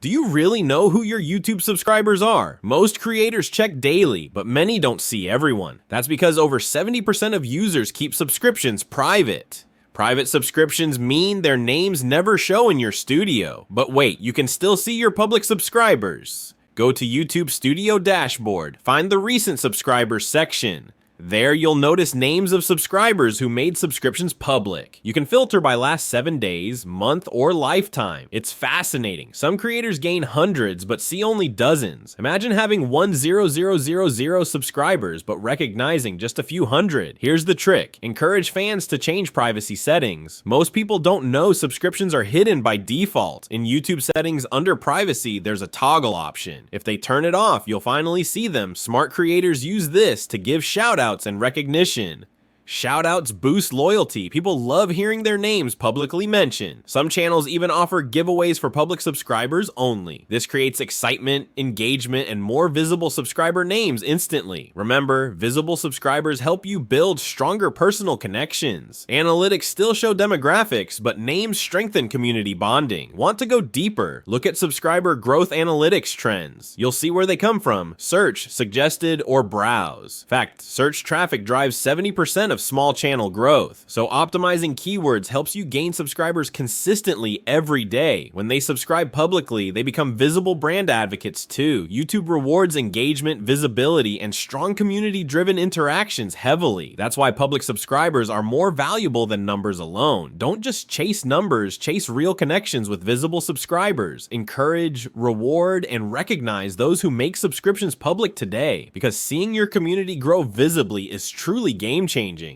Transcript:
Do you really know who your YouTube subscribers are? Most creators check daily, but many don't see everyone. That's because over 70% of users keep subscriptions private. Private subscriptions mean their names never show in your studio. But wait, you can still see your public subscribers. Go to YouTube Studio Dashboard, find the Recent Subscribers section. There you'll notice names of subscribers who made subscriptions public. You can filter by last 7 days, month, or lifetime. It's fascinating. Some creators gain hundreds but see only dozens. Imagine having 1,000 subscribers but recognizing just a few hundred. Here's the trick. Encourage fans to change privacy settings. Most people don't know subscriptions are hidden by default. In YouTube settings under privacy, there's a toggle option. If they turn it off, you'll finally see them. Smart creators use this to give shoutouts and recognition. Shoutouts boost loyalty. People love hearing their names publicly mentioned. Some channels even offer giveaways for public subscribers only. This creates excitement, engagement, and more visible subscriber names instantly. Remember, visible subscribers help you build stronger personal connections. Analytics still show demographics, but names strengthen community bonding. Want to go deeper? Look at subscriber growth analytics trends. You'll see where they come from: search, suggested, or browse. In fact, search traffic drives 70% of small channel growth. So optimizing keywords helps you gain subscribers consistently every day. When they subscribe publicly, they become visible brand advocates too. YouTube rewards engagement, visibility, and strong community-driven interactions heavily. That's why public subscribers are more valuable than numbers alone. Don't just chase numbers, chase real connections with visible subscribers. Encourage, reward, and recognize those who make subscriptions public today, because seeing your community grow visibly is truly game-changing.